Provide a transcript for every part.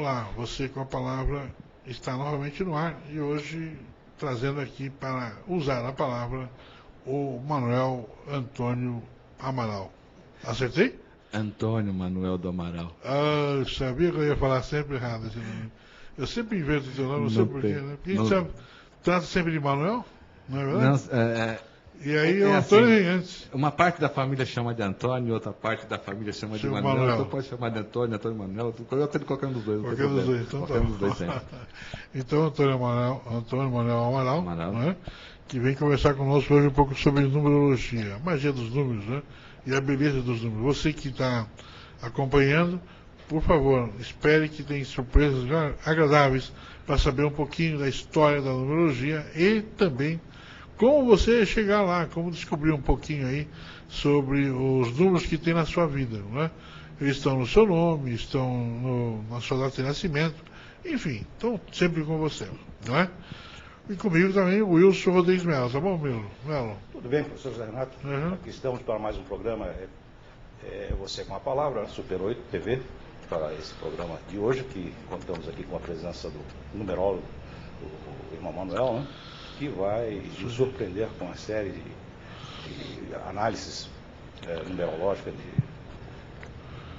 Olá, você com a palavra está novamente no ar e hoje trazendo aqui para usar a palavra o Manuel Antônio Amaral. Acertei? Antônio Manuel do Amaral. Ah, eu sabia que eu ia falar sempre errado esse nome. Eu sempre invento esse nome, não sei porquê, né? Porque a gente trata sempre de Manuel, não é verdade? Não, e aí o Antônio assim, vem antes. uma parte da família chama de Antônio, outra parte da família chama de Manuel. Então pode chamar de Antônio, Antônio Manuel, qualquer um dos dois. Qualquer dos dois, então qualquer um dos dois sempre. Então, Antônio Manuel Amaral, Amaral. né, que vem conversar conosco hoje um pouco sobre numerologia, a magia dos números, né, e a beleza dos números. Você que está acompanhando, por favor, espere que tem surpresas agradáveis para saber um pouquinho da história da numerologia e também como você chegar lá, como descobrir um pouquinho aí sobre os números que tem na sua vida, né? Eles estão no seu nome, estão na sua data de nascimento, enfim, estão sempre com você, não é? E comigo também o Wilson Rodrigues Melo, tá bom, Melo? Tudo bem, professor José Renato? Uhum. Aqui estamos para mais um programa, Você com a Palavra, Super 8 TV, para esse programa de hoje, que contamos aqui com a presença do numerólogo, o irmão Manuel, né, que vai nos surpreender com uma série de análises numerológicas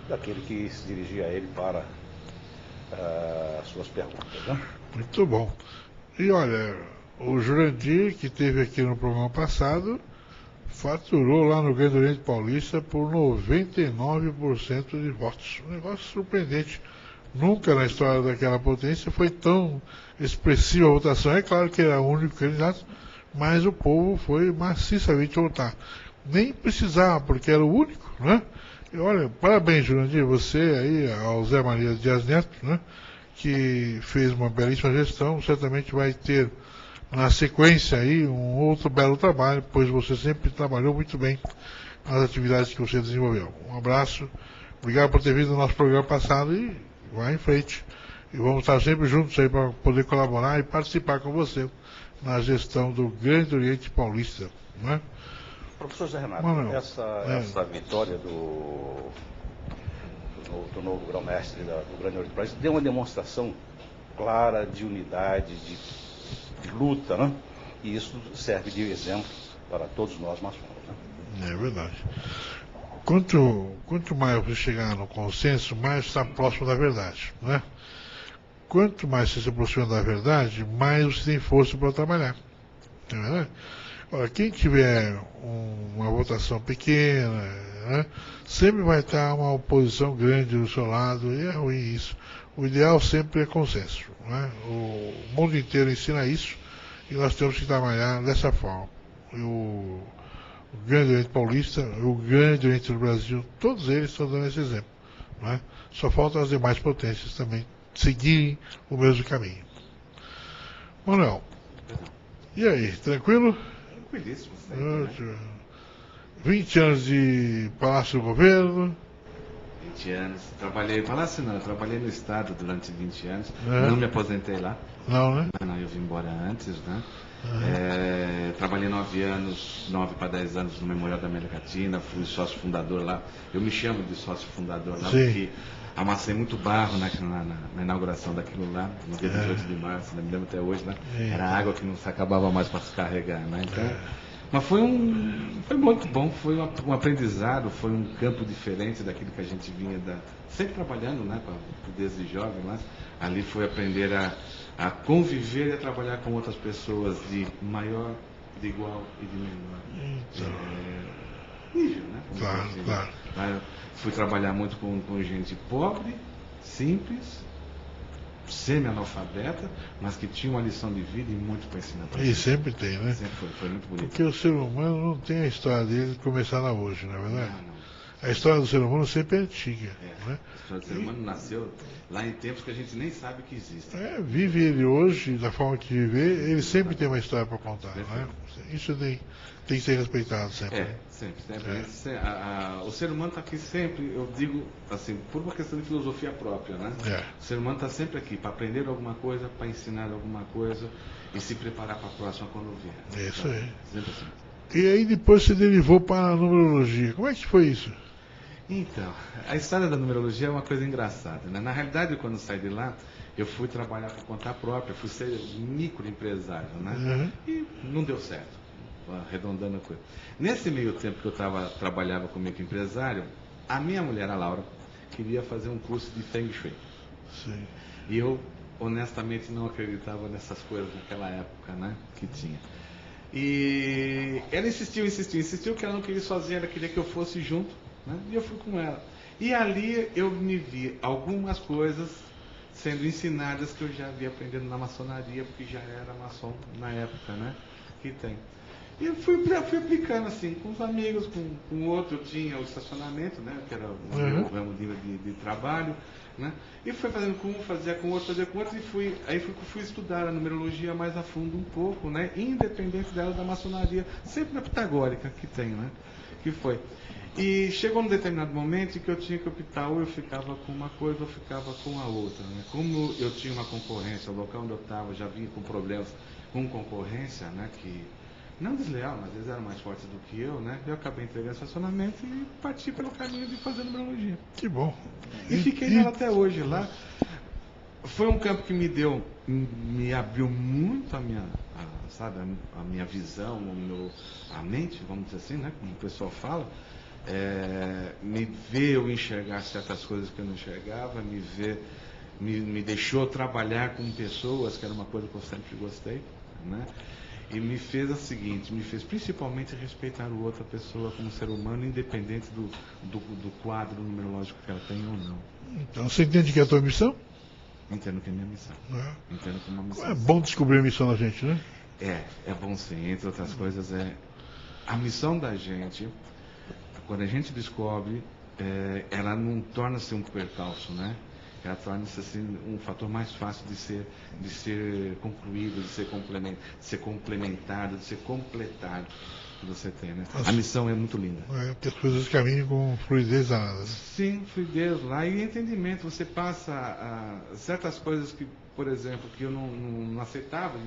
daquele que se dirigia a ele para suas perguntas, né? Muito bom. E olha, o Jurandir, que esteve aqui no programa passado, faturou lá no Grande Oriente Paulista por 99% de votos. Um negócio surpreendente. Nunca na história daquela potência foi tão expressiva a votação. É claro que era o único candidato, mas o povo foi maciçamente votar. Nem precisava, porque era o único, né? E olha, parabéns, Jurandir, você aí, ao Zé Maria Dias Neto, né? Que fez uma belíssima gestão, certamente vai ter na sequência aí um outro belo trabalho, pois você sempre trabalhou muito bem nas atividades que você desenvolveu. Um abraço, obrigado por ter vindo no nosso programa passado e vai em frente. E vamos estar sempre juntos aí para poder colaborar e participar com você na gestão do Grande Oriente Paulista, não é? Professor José Renato, Manuel, essa vitória do novo grão-mestre do Grande Oriente Paulista deu uma demonstração clara de unidade, de luta, né? E isso serve de exemplo para todos nós maçons, né? É verdade. Quanto mais você chegar no consenso, mais está próximo da verdade, não é? Quanto mais você se aproxima da verdade, mais você tem força para trabalhar. Não é verdade? Olha, quem tiver uma votação pequena, né, sempre vai estar uma oposição grande do seu lado, e é ruim isso. O ideal sempre é consenso, né? O mundo inteiro ensina isso, e nós temos que trabalhar dessa forma. O Grande Oriente Paulista, o Grande Oriente do Brasil, todos eles estão dando esse exemplo, né? Só faltam as demais potências também seguirem o mesmo caminho. Manuel, e aí, tranquilo? Tranquilíssimo, né? 20 anos de Palácio do Governo. 20 anos. Trabalhei, Palácio não, eu trabalhei no Estado durante 20 anos. É. Não me aposentei lá. Não, né? Não, eu vim embora antes, né? Trabalhei 9 para 10 anos no Memorial da América Latina, fui sócio fundador lá. Eu me chamo de sócio fundador lá, Sim. porque amassei muito barro na inauguração daquilo lá, no dia 18 de março, né? Me lembro até hoje, né? Era água que não se acabava mais para se carregar, né? Então, mas foi muito bom, foi um aprendizado, foi um campo diferente daquilo que a gente vinha sempre trabalhando, né? Desde jovem, mas ali foi aprender a conviver e a trabalhar com outras pessoas de maior, de igual e de menor nível, né? Claro, claro. Aí fui trabalhar muito com gente pobre, simples, semi-analfabeta, mas que tinha uma lição de vida e muito para ensinar para E gente. sempre tem, né? Sempre foi muito bonito. Porque o ser humano não tem a história dele começar lá hoje, não é verdade? Não. A história do ser humano sempre é antiga, né? A história do ser humano nasceu lá em tempos que a gente nem sabe que existem. Vive ele hoje, da forma que viver, ele sempre tem uma história para contar, né? Isso tem que ser respeitado sempre. Sempre. O ser humano está aqui sempre, eu digo assim, por uma questão de filosofia própria, né? O ser humano está sempre aqui para aprender alguma coisa, para ensinar alguma coisa e se preparar para a próxima quando vier. Isso aí. Sempre assim. E aí depois você derivou para a numerologia. Como é que foi isso? Então, a história da numerologia é uma coisa engraçada, né? Na realidade, quando eu saí de lá, eu fui trabalhar por conta própria, fui ser microempresário, né? E não deu certo, arredondando a coisa. Nesse meio tempo que eu trabalhava como microempresário, a minha mulher, a Laura, queria fazer um curso de Feng Shui. Sim. E eu, honestamente, não acreditava nessas coisas naquela época, né? Que tinha. E ela insistiu que ela não queria ir sozinha, ela queria que eu fosse junto, né? E eu fui com ela. E ali eu me vi algumas coisas sendo ensinadas que eu já havia aprendido na maçonaria, porque já era maçom na época, né? Que tem. E eu fui aplicando assim, com os amigos, com outro, eu tinha o estacionamento, né? Que era o meu ramo de trabalho, né? E fui fazendo com um, fazia com outro, e aí fui estudar a numerologia mais a fundo um pouco, né? Independente dela da maçonaria, sempre na pitagórica que tem, né? Que foi. E chegou num determinado momento em que eu tinha que optar, ou eu ficava com uma coisa ou ficava com a outra, né? Como eu tinha uma concorrência, o local onde eu estava já vinha com problemas com concorrência, né? Que não desleal, mas eles eram mais fortes do que eu, né? Eu acabei entregando o estacionamento e parti pelo caminho de fazer numerologia. Que bom. E fiquei nela até hoje. Lá foi um campo que me abriu muito a minha, sabe, a minha visão, a mente, vamos dizer assim, né? Como o pessoal fala. Me ver eu enxergar certas coisas que eu não enxergava, me deixou trabalhar com pessoas, que era uma coisa que eu sempre gostei, né? E me fez o seguinte, me fez principalmente respeitar o outra pessoa como ser humano, independente do quadro numerológico que ela tem ou não. Então você entende que é a tua missão? Entendo que é minha missão. Entendo que é uma missão. É bom descobrir a missão da gente, né? É bom sim, entre outras coisas, a missão da gente, quando a gente descobre, ela não torna-se um percalço, né? Ela torna-se assim, um fator mais fácil de ser concluído, de ser complementado, de ser completado que você tem, né? A missão é muito linda. Que as coisas caminham com fluidez danada. Sim, fluidez lá e entendimento. Você passa certas coisas que, por exemplo, que eu não aceitava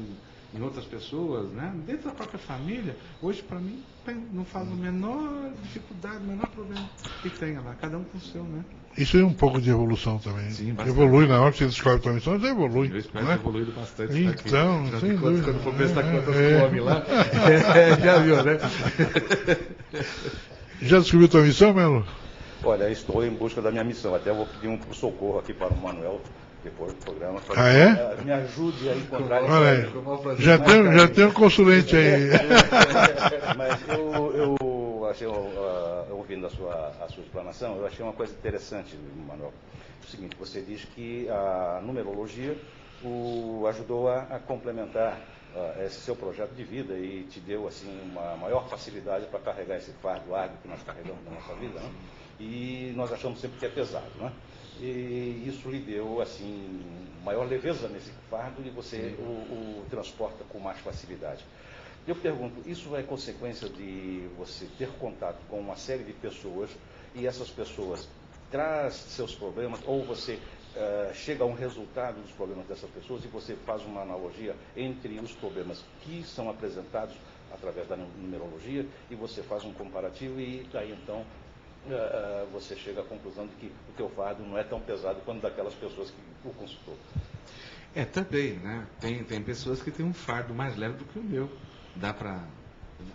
em outras pessoas, né? Dentro da própria família, hoje para mim não faz a menor dificuldade, o menor problema que tenha lá, cada um com o seu, né? Isso é um pouco de evolução também. Sim, bastante. Evolui na hora que você descobre a tua missão, já evolui. Eu espero né? ter evoluído bastante. Então, aqui. sem dúvida. Quando for prestar contas do homem lá, já viu, né? Já descobriu a tua missão, Melo? Olha, estou em busca da minha missão. Até vou pedir um socorro aqui para o Manuel, depois do programa. Me ajude a encontrar esse. Olha aí, já tem um consulente aí. Mas eu achei, ouvindo a sua explanação, eu achei uma coisa interessante, Manuel. O seguinte, você diz que a numerologia o ajudou a complementar esse seu projeto de vida e te deu assim uma maior facilidade para carregar esse fardo árduo que nós carregamos na nossa vida, né? E nós achamos sempre que é pesado, né? E isso lhe deu assim maior leveza nesse fardo e você o transporta com mais facilidade. Eu pergunto, isso é consequência de você ter contato com uma série de pessoas e essas pessoas trazem seus problemas ou você chega a um resultado dos problemas dessas pessoas e você faz uma analogia entre os problemas que são apresentados através da numerologia e você faz um comparativo e daí então você chega à conclusão de que o teu fardo não é tão pesado quanto daquelas pessoas que o consultou. Também, né? Tem pessoas que têm um fardo mais leve do que o meu. Dá para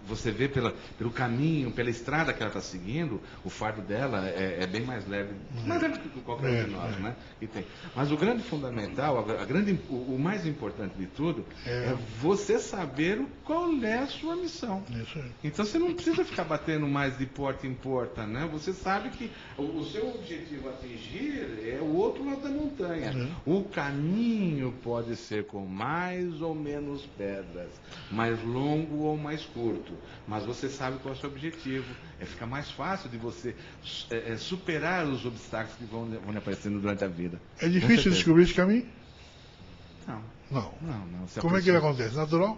você ver pelo caminho, pela estrada que ela está seguindo, o fardo dela é bem mais leve do que qualquer um de nós, né? E tem. Mas o grande fundamental, o mais importante de tudo, é você saber qual é a sua missão. Isso aí. Então você não precisa ficar batendo mais de porta em porta, né? Você sabe que o seu objetivo a atingir é o outro lado da montanha. O caminho pode ser com mais ou menos pedras, mais longo ou mais curto. Mas você sabe qual é o seu objetivo. Fica mais fácil de você superar os obstáculos que vão aparecendo durante a vida. É difícil descobrir esse caminho? Não. Como é que ele acontece? Natural?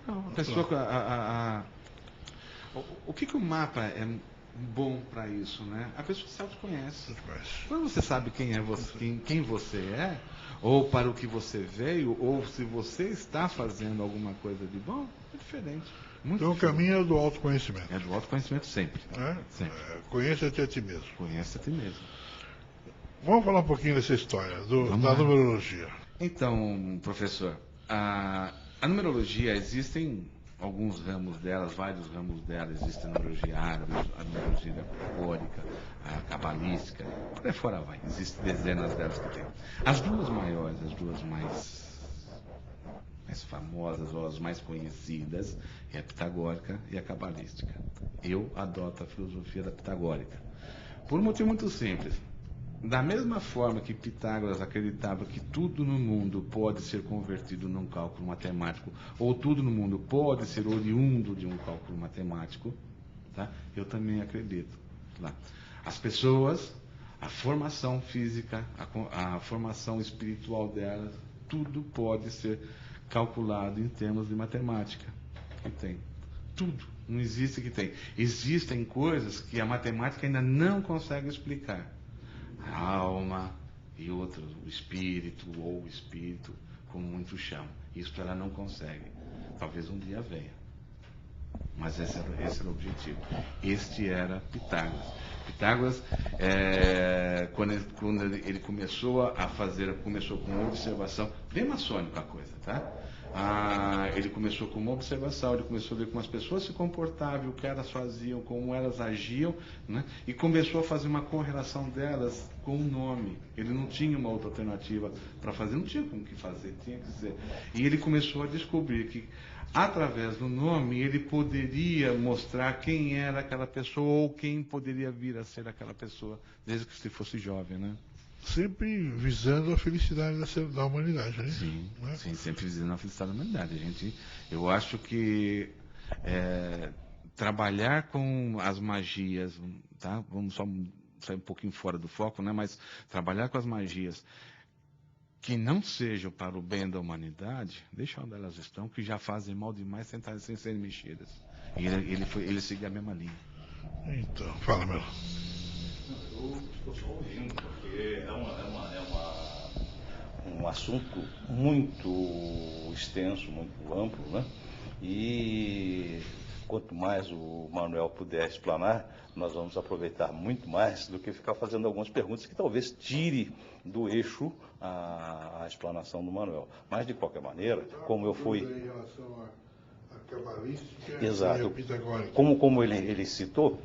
Não. A pessoa, o que o mapa bom para isso, né? A pessoa se autoconhece. Quando você sabe quem é você, quem você é, ou para o que você veio, ou se você está fazendo alguma coisa de bom, é diferente. Muito então diferente. O caminho é do autoconhecimento. É do autoconhecimento sempre. Sempre. Conheça-te a ti mesmo. Conheça a ti mesmo. Vamos falar um pouquinho dessa história, da numerologia. Então, professor, a numerologia, existem alguns ramos delas, vários ramos dela. Existe a numerologia árabe, a numerologia pitagórica, a cabalística, por aí fora vai. Existem dezenas delas que tem. As duas maiores, as duas mais famosas ou as mais conhecidas é a pitagórica e a cabalística. Eu adoto a filosofia da pitagórica por um motivo muito simples. Da mesma forma que Pitágoras acreditava que tudo no mundo pode ser convertido num cálculo matemático, ou tudo no mundo pode ser oriundo de um cálculo matemático, tá? Eu também acredito. Tá? As pessoas, a formação física, a formação espiritual delas, tudo pode ser calculado em termos de matemática. Que tem. Tudo. Não existe que tem. Existem coisas que a matemática ainda não consegue explicar. A alma e outro, o espírito, ou o espírito, como muitos chamam. Isso ela não consegue. Talvez um dia venha. Mas esse era o objetivo. Este era Pitágoras. Pitágoras, quando ele começou a fazer, começou com uma observação, bem maçônica a coisa, tá? Ele começou com uma observação, ele começou a ver como as pessoas se comportavam, o que elas faziam, como elas agiam, né? E começou a fazer uma correlação delas com o nome. Ele não tinha uma outra alternativa para fazer, não tinha como que fazer, tinha que ser. E ele começou a descobrir que, através do nome, ele poderia mostrar quem era aquela pessoa ou quem poderia vir a ser aquela pessoa, desde que se fosse jovem, né? Sempre visando a felicidade da humanidade, né? Sim, né? Sim, sempre visando a felicidade da humanidade. Eu acho que trabalhar com as magias, tá? Vamos só sair um pouquinho fora do foco, né? Mas trabalhar com as magias que não sejam para o bem da humanidade, deixa onde elas estão, que já fazem mal demais sem serem mexidas. E ele seguia a mesma linha. Então, fala, meu. Eu estou só ouvindo, porque é um assunto muito extenso, muito amplo, né? E quanto mais o Manuel puder explanar, nós vamos aproveitar muito mais do que ficar fazendo algumas perguntas que talvez tire do eixo a explanação do Manuel. Mas, de qualquer maneira, como eu fui... Em relação à cabalística Exato. e à pitagórica. Como ele citou,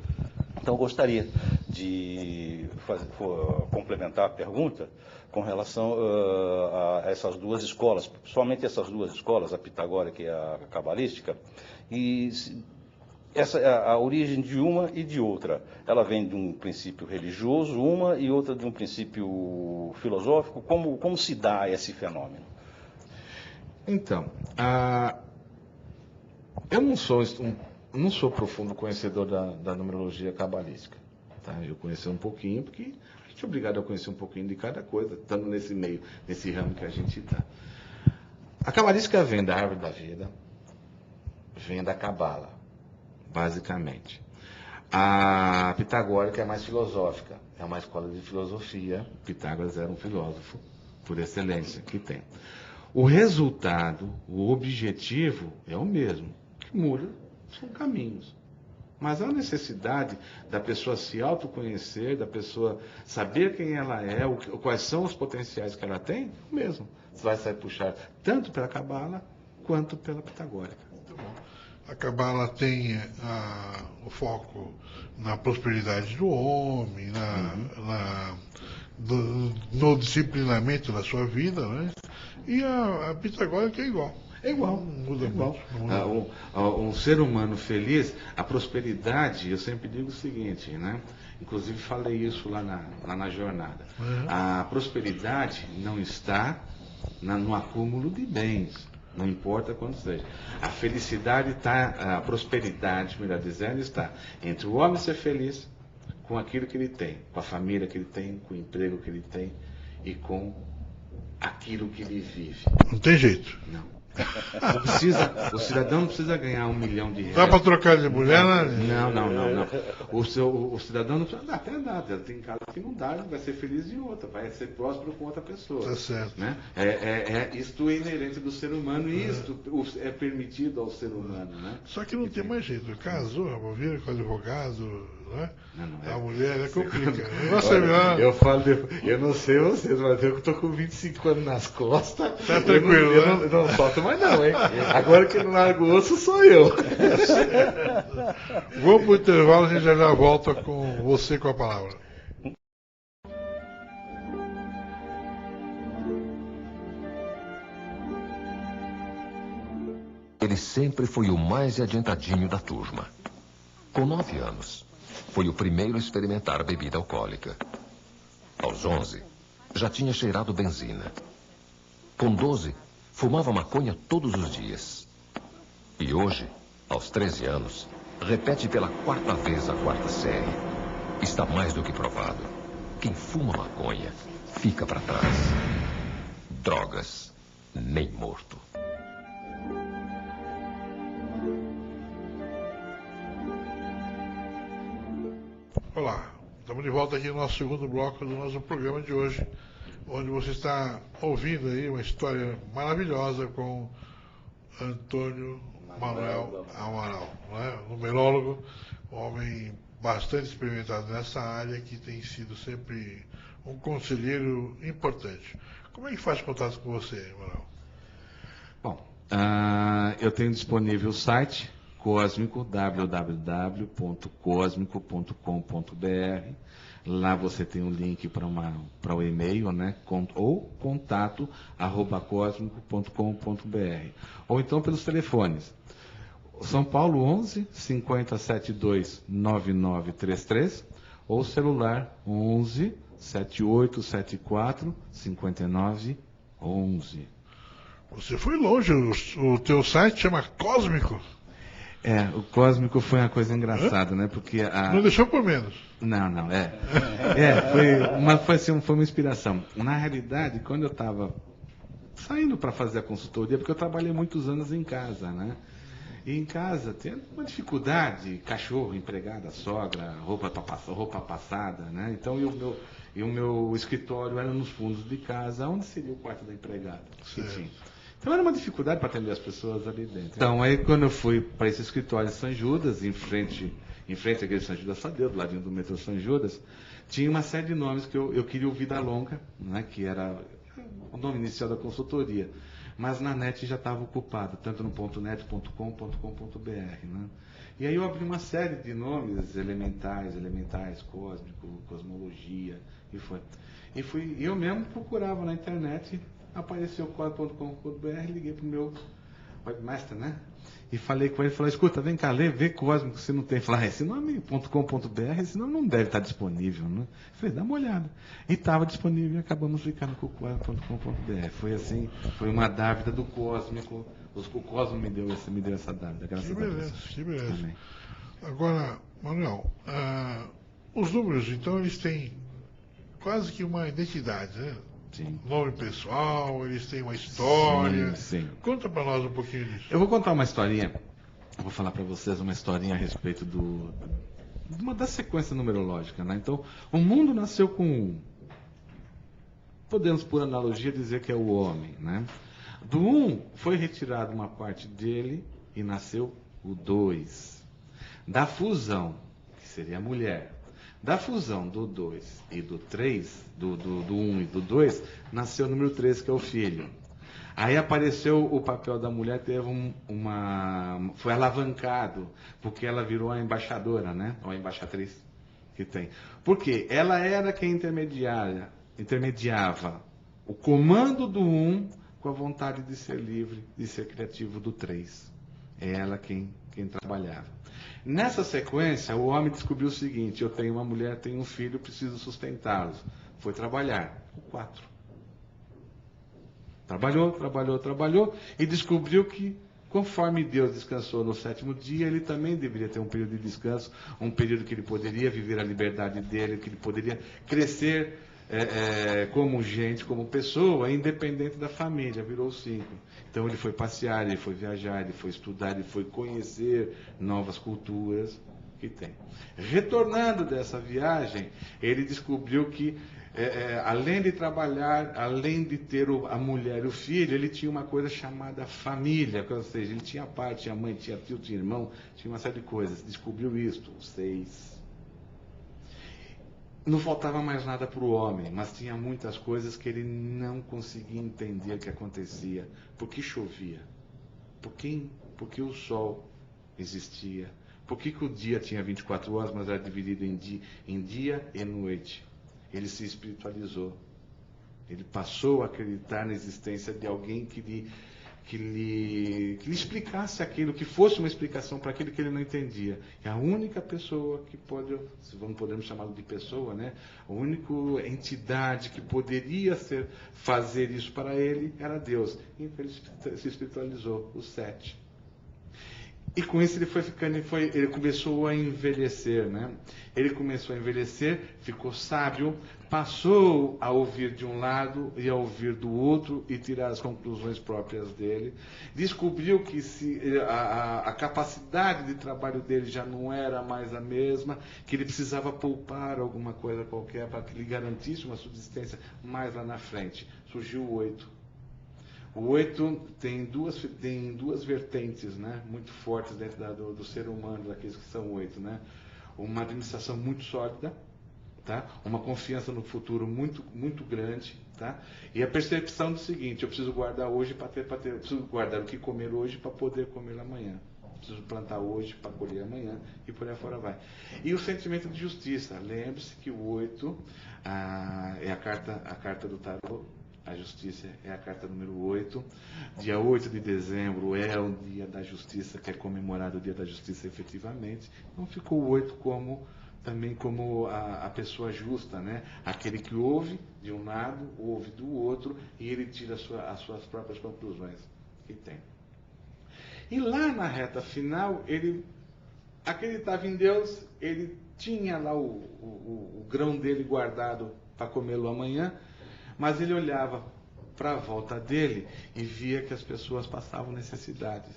então eu gostaria de complementar a pergunta com relação a essas duas escolas, somente essas duas escolas, a pitagórica e a cabalística, e essa a origem de uma e de outra. Ela vem de um princípio religioso, uma, e outra de um princípio filosófico. Como se dá esse fenômeno? Então, eu não sou profundo conhecedor da numerologia cabalística. Tá? Eu conheci um pouquinho, porque a gente é obrigado a conhecer um pouquinho de cada coisa, estando nesse meio, nesse ramo que a gente está. A cabalística vem da árvore da vida, vem da cabala, basicamente. A pitagórica é mais filosófica, é uma escola de filosofia. Pitágoras era um filósofo, por excelência, que tem. O resultado, o objetivo é o mesmo. O que muda são caminhos. Mas a necessidade da pessoa se autoconhecer, da pessoa saber quem ela é, quais são os potenciais que ela tem, é o mesmo. Você vai sair puxar tanto pela cabala quanto pela pitagórica. Muito bom. A cabala tem o foco na prosperidade do homem, no disciplinamento da sua vida, né? E a pitagórica é igual. É igual. Não muda muito. Um ser humano feliz, a prosperidade, eu sempre digo o seguinte, né? Inclusive falei isso lá na jornada. A prosperidade não está no acúmulo de bens, não importa quanto seja. A felicidade está, a prosperidade, melhor dizendo, está entre o homem ser feliz com aquilo que ele tem, com a família que ele tem, com o emprego que ele tem e com aquilo que ele vive. Não tem jeito. Não. O cidadão não precisa ganhar R$1 milhão. Dá para trocar de mulher, né? Não. O cidadão não precisa. Até dá. Tem casos que não dá, vai ser feliz em outra, vai ser próspero com outra pessoa. Tá certo. Né? Isto é inerente do ser humano e isto é permitido ao ser humano. Né? Só que não tem mais jeito. Casou, vira com advogado, né? Não, a mulher complica. Eu não sei vocês, mas eu estou com 25 anos nas costas. Tá tranquilo, eu não solto mais não, hein? Agora que não largo o osso sou eu. Vamos pro intervalo, a gente já volta com você com a palavra. Ele sempre foi o mais adiantadinho da turma. Com 9 anos, foi o primeiro a experimentar bebida alcoólica. Aos 11, já tinha cheirado benzina. Com 12, fumava maconha todos os dias. E hoje, aos 13 anos, repete pela 4ª vez a 4ª série. Está mais do que provado. Quem fuma maconha fica para trás. Drogas, nem morto. Olá, estamos de volta aqui no nosso segundo bloco do nosso programa de hoje, onde você está ouvindo aí uma história maravilhosa com Antônio Manuel Amaral, né? Numerólogo, homem bastante experimentado nessa área, que tem sido sempre um conselheiro importante. Como é que faz contato com você, Manuel? Bom, eu tenho disponível o site Cósmico, www.cosmico.com.br. Lá você tem um link para o e-mail, né? Ou contato@cosmico.com.br. Ou então pelos telefones. São Paulo 11 5072 9933 ou celular 11 7874 5911. Você foi longe, o teu site chama Cósmico? O Cósmico foi uma coisa engraçada, né? Porque não deixou por menos. Não, foi uma inspiração. Na realidade, quando eu estava saindo para fazer a consultoria, porque eu trabalhei muitos anos em casa, né? E em casa tinha uma dificuldade, cachorro, empregada, sogra, roupa passada, né? Então, o meu escritório era nos fundos de casa, onde seria o quarto da empregada que tinha. Então era uma dificuldade para atender as pessoas ali dentro. Então aí quando eu fui para esse escritório de São Judas, em frente à igreja de São Judas Tadeu, do ladinho do metrô São Judas, tinha uma série de nomes que eu queria o Vida Longa, né, que era o nome inicial da consultoria. Mas na net já estava ocupado, tanto no .net.com.br, né? E aí eu abri uma série de nomes elementais, cósmico, cosmologia, e eu mesmo procurava na internet. Apareceu o cósmico.com.br, liguei pro meu webmaster, né? E falei com ele, escuta, vem cá, vê Cósmico, se não tem. Falei, esse nome .com.br, esse nome não deve estar disponível, né? Falei, dá uma olhada. E estava disponível e acabamos ficando com o cósmico.com.br. Foi assim, foi uma dávida do Cósmico. O Cosmo me deu essa dávida, graças a Deus. Que beleza. Amém. Agora, Manuel, os números, então, eles têm quase que uma identidade, né? Sim. Nome pessoal, eles têm uma história. Sim. Conta para nós um pouquinho disso. Eu vou contar uma historinha. Eu vou falar para vocês uma historinha a respeito da sequência numerológica, né? Então, o mundo nasceu com podemos por analogia dizer que é o homem, né? Do 1 foi retirado uma parte dele e nasceu o 2. Da fusão, que seria a mulher. Da fusão do 2 e do 3, do 1 e do 2, nasceu o número 3, que é o filho. Aí apareceu o papel da mulher, foi alavancado, porque ela virou a embaixadora, né? Ou a embaixatriz que tem. Porque ela era quem intermediava o comando do 1 com a vontade de ser livre, de ser criativo do 3. É ela quem trabalhava. Nessa sequência, o homem descobriu o seguinte: eu tenho uma mulher, tenho um filho, preciso sustentá-los. Foi trabalhar. O 4. Trabalhou e descobriu que, conforme Deus descansou no 7º dia, ele também deveria ter um período de descanso, um período que ele poderia viver a liberdade dele, que ele poderia crescer como gente, como pessoa, independente da família, virou 5. Então ele foi passear, ele foi viajar, ele foi estudar, ele foi conhecer novas culturas que tem. Retornando dessa viagem, ele descobriu que, além de trabalhar, além de ter a mulher e o filho, ele tinha uma coisa chamada família, ou seja, ele tinha pai, tinha mãe, tinha tio, tinha irmão, tinha uma série de coisas. Descobriu isto, os 6. Não faltava mais nada para o homem, mas tinha muitas coisas que ele não conseguia entender o que acontecia. Por que chovia? Por que o sol existia? Por que o dia tinha 24 horas, mas era dividido em dia e noite? Ele se espiritualizou. Ele passou a acreditar na existência de alguém que lhe explicasse aquilo, que fosse uma explicação para aquilo que ele não entendia. E a única pessoa que podemos chamá-lo de pessoa, né? A única entidade que poderia fazer isso para ele era Deus. E ele se espiritualizou, os 7. E com isso ele começou a envelhecer, né? Ele começou a envelhecer, ficou sábio, passou a ouvir de um lado e a ouvir do outro e tirar as conclusões próprias dele. Descobriu que a capacidade de trabalho dele já não era mais a mesma, que ele precisava poupar alguma coisa qualquer para que lhe garantisse uma subsistência mais lá na frente. Surgiu o 8. O 8 tem duas vertentes, né, muito fortes dentro do ser humano, daqueles que são 8. Né? Uma administração muito sólida, tá? Uma confiança no futuro muito, muito grande. Tá? E a percepção do seguinte: eu preciso guardar hoje eu preciso guardar o que comer hoje para poder comer amanhã. Preciso plantar hoje para colher amanhã, e por aí fora vai. E o sentimento de justiça. Lembre-se que o 8 é a carta do tarô. A justiça é a carta número 8. Dia 8 de dezembro é o dia da justiça, que é comemorado o dia da justiça efetivamente. Então ficou o 8 também como a pessoa justa, né? Aquele que ouve de um lado, ouve do outro, e ele tira as suas próprias conclusões que tem. E lá na reta final, ele acreditava em Deus, ele tinha lá o grão dele guardado para comê-lo amanhã, mas ele olhava para a volta dele e via que as pessoas passavam necessidades.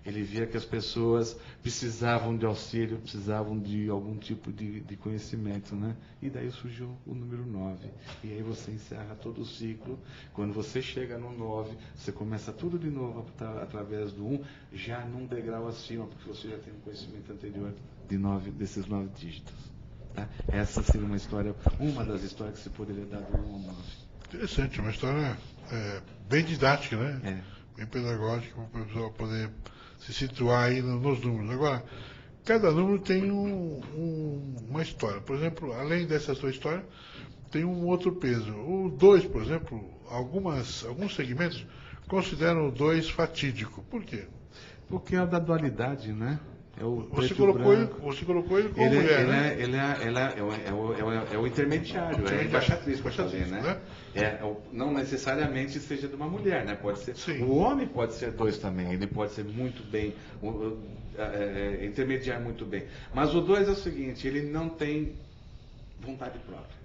Ele via que as pessoas precisavam de auxílio, precisavam de algum tipo de conhecimento, né? E daí surgiu o número 9. E aí você encerra todo o ciclo. Quando você chega no 9, você começa tudo de novo através do 1, já num degrau acima, porque você já tem um conhecimento anterior desses 9 dígitos. Tá? Essa seria uma das histórias que se poderia dar do 1 ao 9. Interessante, uma história bem didática, né? Bem pedagógica, para o pessoal poder se situar aí nos números. Agora, cada número tem uma história. Por exemplo, além dessa sua história, tem um outro peso. O 2, por exemplo, alguns segmentos consideram o 2 fatídico. Por quê? Porque é o da dualidade, né? Você colocou ele como mulher, né? Ele é o intermediário, é a embaixatriz, para fazer, né? Não necessariamente seja de uma mulher, né? Pode ser. Sim. O homem pode ser 2 também, ele pode ser muito bem, intermediar muito bem. Mas o 2 é o seguinte: ele não tem vontade própria.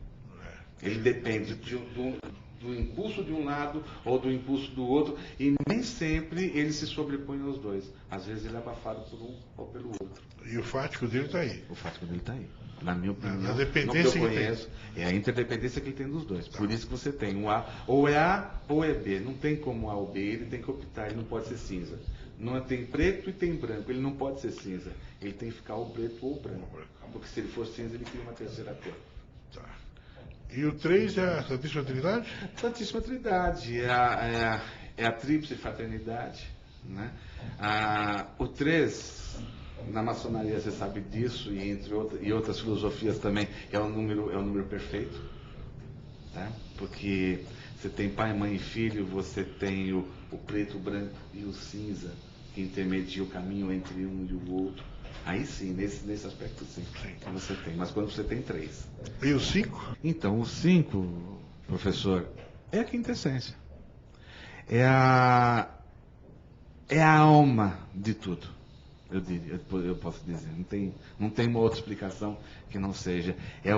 Ele depende do impulso de um lado ou do impulso do outro, e nem sempre ele se sobrepõe aos 2. Às vezes ele é abafado por um ou pelo outro. E o fático dele está aí. O fático dele está aí. Na minha opinião, a dependência no que eu conheço, é a interdependência que ele tem dos 2. Por isso que você tem um A, ou é A ou é B. Não tem como A ou B, ele tem que optar, ele não pode ser cinza. Não tem preto e tem branco, ele não pode ser cinza. Ele tem que ficar ou preto ou branco. Porque se ele for cinza, ele cria uma terceira cor. Tá. E o 3 é a Santíssima Trindade? Santíssima Trindade, é a tríplice fraternidade. Né? O 3, na maçonaria você sabe disso, e outras filosofias também, é o número perfeito. Tá? Porque você tem pai, mãe e filho, você tem o preto, o branco e o cinza, que intermedia o caminho entre um e o outro. Aí sim, nesse aspecto sim, que você tem. Mas quando você tem 3. E o 5? Então, o 5, professor, é a quintessência. É a alma de tudo. eu posso dizer. Não tem uma outra explicação que não seja. É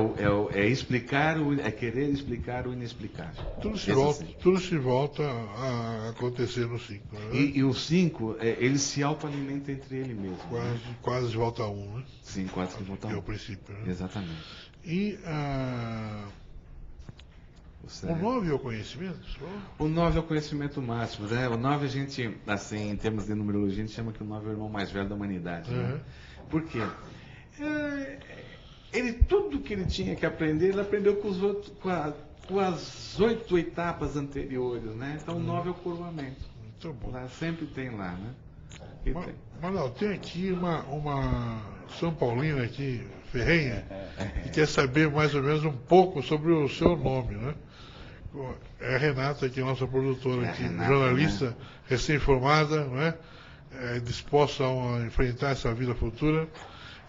querer explicar o inexplicável. Tudo se volta a acontecer no 5. Né? E o 5, ele se autoalimenta entre ele mesmo. Quase volta a 1, né? Sim, quase que volta a 1. Que é o princípio. Né? Exatamente. E o 9 é o conhecimento? O 9 é o conhecimento máximo, né? O 9 a gente, assim, em termos de numerologia, a gente chama que o 9 é o irmão mais velho da humanidade. Né? Por quê? Tudo que ele tinha que aprender, ele aprendeu com os outros, com as 8 etapas anteriores, né? Então o 9 é o coroamento. Muito bom. Lá, sempre tem lá, né? Manuel, tem aqui uma São Paulina aqui, ferrenha, que quer saber mais ou menos um pouco sobre o seu nome, né? É a Renata, aqui, nossa produtora, aqui, Renata, jornalista, né? Recém-formada, né? Disposta a enfrentar essa vida futura.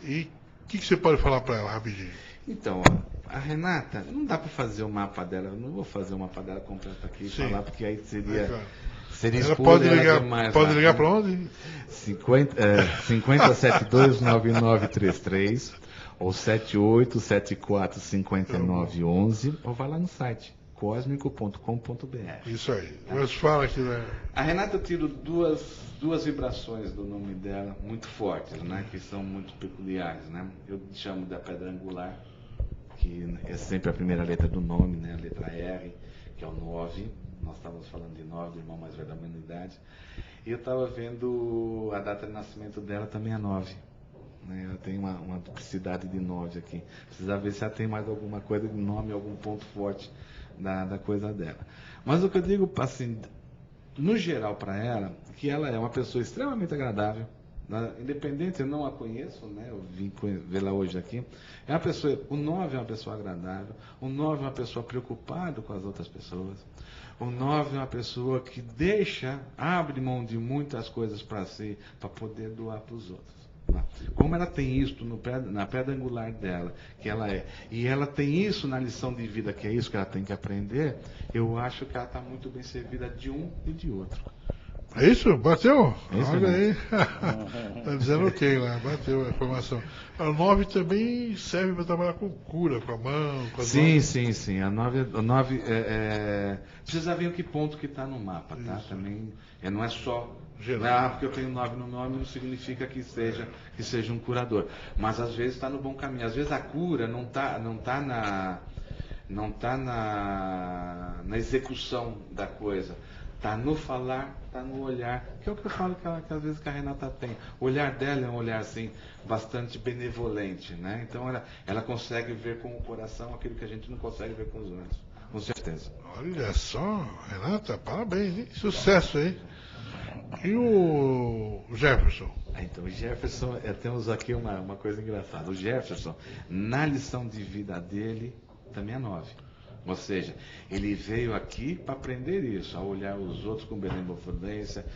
E o que você pode falar para ela rapidinho? Então, a Renata, não dá para fazer o mapa dela, eu não vou fazer o mapa dela completo aqui e falar, porque aí seria... Claro. Seria ela pode ligar, demais, pode ligar para onde? 50729933 ou 78745911, ou vai lá no site cósmico.com.br. Isso aí. Mas fala aqui, né? A Renata, eu tiro duas vibrações do nome dela muito fortes, né? Que são muito peculiares, né? Eu chamo da pedra angular, que é sempre a primeira letra do nome, né? A letra R, que é o 9. Nós estávamos falando de 9, do irmão mais velho da humanidade. E eu estava vendo a data de nascimento dela também é 9. Né? Ela tem uma duplicidade de 9 aqui. Precisa ver se ela tem mais alguma coisa de nome, algum ponto forte da coisa dela. Mas o que eu digo, assim, no geral para ela, que ela é uma pessoa extremamente agradável. Independente, eu não a conheço, né? Eu vim vê-la hoje aqui. É uma pessoa, o 9 é uma pessoa agradável, o 9 é uma pessoa preocupada com as outras pessoas. O 9 é uma pessoa que abre mão de muitas coisas para si, para poder doar para os outros. Como ela tem isso na pedra angular dela, que ela é, e ela tem isso na lição de vida, que é isso que ela tem que aprender, eu acho que ela está muito bem servida de um e de outro. É isso? Bateu? Isso, olha aí. Está dizendo ok lá, bateu a informação. A 9 também serve para trabalhar com cura, com a mão, com as mãos. Sim. A 9 precisa ver em que ponto que está no mapa, tá? Isso. Também não é só... porque eu tenho 9 no nome não significa que seja um curador. Mas às vezes está no bom caminho. Às vezes a cura não tá na execução da coisa. Está no falar, está no olhar, que é o que eu falo que às vezes que a Renata tem. O olhar dela é um olhar assim, bastante benevolente, né? Então ela consegue ver com o coração aquilo que a gente não consegue ver com os olhos, com certeza. Olha só, Renata, parabéns, hein? Sucesso aí. E o Jefferson? Então, o Jefferson, temos aqui uma coisa engraçada. O Jefferson, na lição de vida dele, também é 9. Ou seja, ele veio aqui para aprender isso, a olhar os outros com benevolência,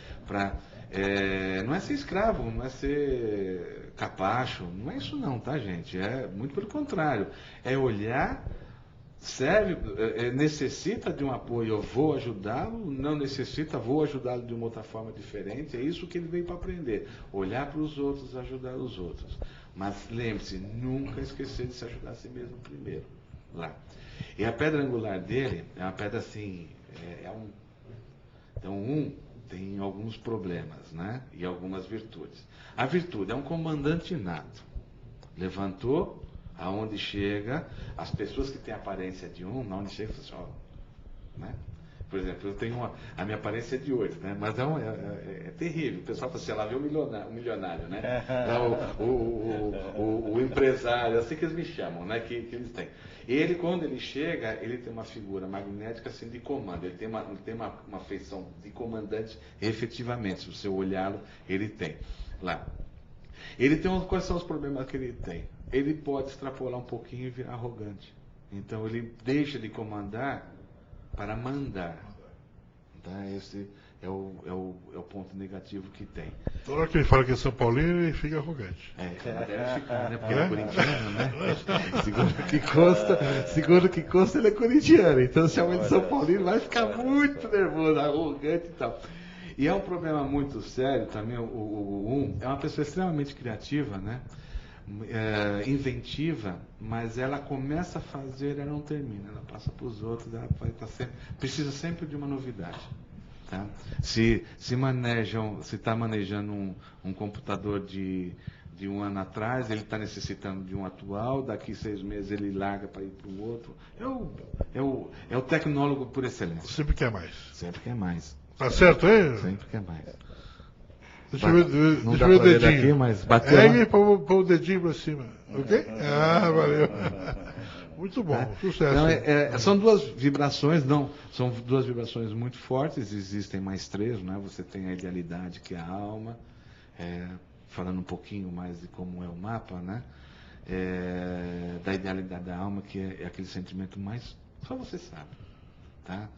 não é ser escravo, não é ser capacho, não é isso não, tá, gente? É muito pelo contrário, é olhar, necessita de um apoio, eu vou ajudá-lo, não necessita, vou ajudá-lo de uma outra forma diferente, é isso que ele veio para aprender, olhar para os outros, ajudar os outros. Mas lembre-se, nunca esquecer de se ajudar a si mesmo primeiro, lá. E a pedra angular dele é uma pedra assim, Então, tem alguns problemas, né? E algumas virtudes. A virtude é um comandante inato. Levantou, aonde chega, as pessoas que têm aparência de aonde chega, pessoal, né? Por exemplo, eu tenho a minha aparência é de 8, né? Mas é terrível. O pessoal fala assim, ela vê o milionário, né? O empresário, assim que eles me chamam, né? Que eles têm. Ele, quando ele chega, ele tem uma figura magnética assim de comando. Ele tem uma feição de comandante, efetivamente. Se você olhá-lo, ele tem. Lá. Ele tem quais são os problemas que ele tem? Ele pode extrapolar um pouquinho e virar arrogante. Então ele deixa de comandar para mandar. Tá? Esse é o ponto negativo que tem. Toda hora que ele fala que é São Paulino, ele fica arrogante. Deve ficar, né? Porque ele é corintiano, né? Segundo que consta, ele é corintiano. Então, se chama de São Paulino, vai ficar muito nervoso, arrogante e tal. E é um problema muito sério também, o é uma pessoa extremamente criativa, né? Inventiva, mas ela começa a fazer, ela não termina, ela passa para os outros, ela vai estar sempre, precisa sempre de uma novidade. Tá? Se está manejando um computador de um ano atrás, ele está necessitando de um atual, daqui 6 meses ele larga para ir para o outro. É o tecnólogo por excelência. Sempre quer mais. Sempre quer mais. Tá certo aí? Sempre quer mais. Deixa eu ver, Não deixa dá eu ver pra o ver dedinho. daqui, mas bateu Ergue lá. põe o dedinho pra cima. Ok? Ah, valeu. Muito bom, sucesso. Então, são duas vibrações, não, são duas vibrações muito fortes, existem mais 3, né? Você tem a idealidade, que é a alma, falando um pouquinho mais de como é o mapa, né? Da idealidade da alma, que é aquele sentimento mais, só você sabe, tá?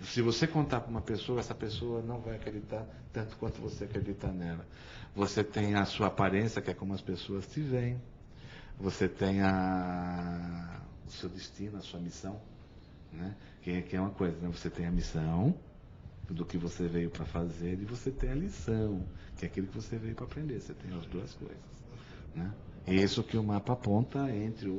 Se você contar para uma pessoa, essa pessoa não vai acreditar tanto quanto você acredita nela. Você tem a sua aparência, que é como as pessoas te veem. Você tem o seu destino, a sua missão, né? Que é uma coisa, né? Você tem a missão do que você veio para fazer e você tem a lição, que é aquilo que você veio para aprender. Você tem as duas coisas, né? E isso que o mapa aponta, entre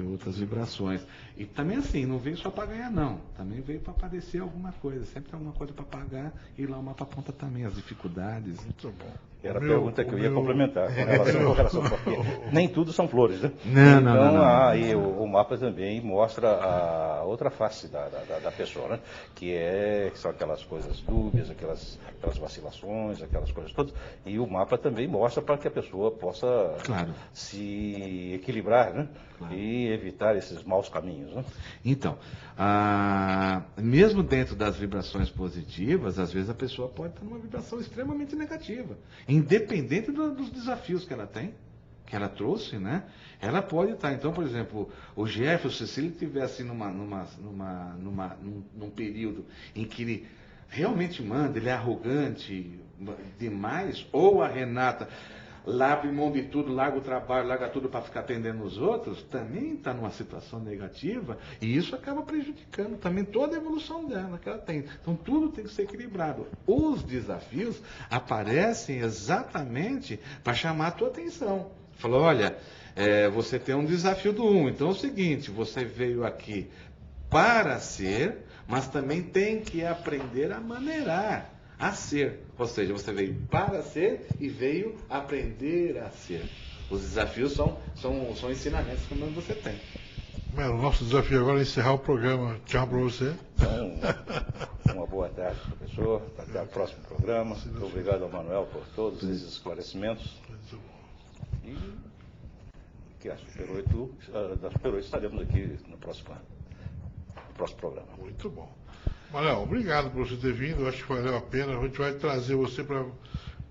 outras vibrações. E também assim, não veio só para ganhar, não. Também veio para aparecer alguma coisa. Sempre tem alguma coisa para pagar. E lá o mapa aponta também as dificuldades. Muito bom. Era a pergunta que eu ia complementar com relação, porque nem tudo são flores, né? Não. E o mapa também mostra a outra face da pessoa, né? Que são aquelas coisas dúbias, aquelas vacilações, aquelas coisas todas. E o mapa também mostra para que a pessoa possa se equilibrar, né? Claro. E evitar esses maus caminhos, né? Então, mesmo dentro das vibrações positivas, às vezes a pessoa pode estar numa vibração extremamente negativa, independente dos desafios que ela tem, que ela trouxe, né? Ela pode estar. Então, por exemplo, o Jefferson, se ele estivesse num período em que ele realmente manda, ele é arrogante demais, ou a Renata abre mão de tudo, larga o trabalho, larga tudo para ficar atendendo os outros, também está numa situação negativa, e isso acaba prejudicando também toda a evolução dela que ela tem. Então tudo tem que ser equilibrado. Os desafios aparecem exatamente para chamar a tua atenção. Falou, olha, você tem um desafio do 1, então é o seguinte, você veio aqui para ser, mas também tem que aprender a maneirar. A ser, ou seja, você veio para ser e veio aprender a ser. Os desafios são ensinamentos que você tem. O nosso desafio agora é encerrar o programa. Tchau para você. Então, uma boa tarde, professor. Até o próximo programa. Muito obrigado ao Manuel por todos esses esclarecimentos. E que da Super 8 estaremos aqui no próximo programa. Muito bom. Manuel, obrigado por você ter vindo, eu acho que valeu a pena. A gente vai trazer você para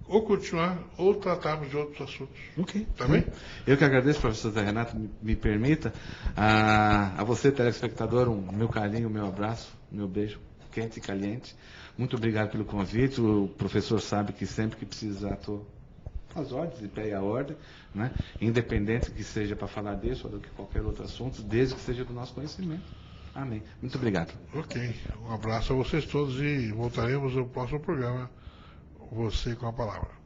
ou continuar ou tratarmos de outros assuntos. Ok. Tá bem? Eu que agradeço, professor Zé Renato, me permita. A você, telespectador, meu carinho, meu abraço, meu beijo quente e caliente. Muito obrigado pelo convite. O professor sabe que sempre que precisar, estou às ordens, de pé e à ordem, né? Independente que seja para falar desse ou de qualquer outro assunto, desde que seja do nosso conhecimento. Amém. Muito obrigado. Ok. Um abraço a vocês todos e voltaremos no próximo programa. Você com a palavra.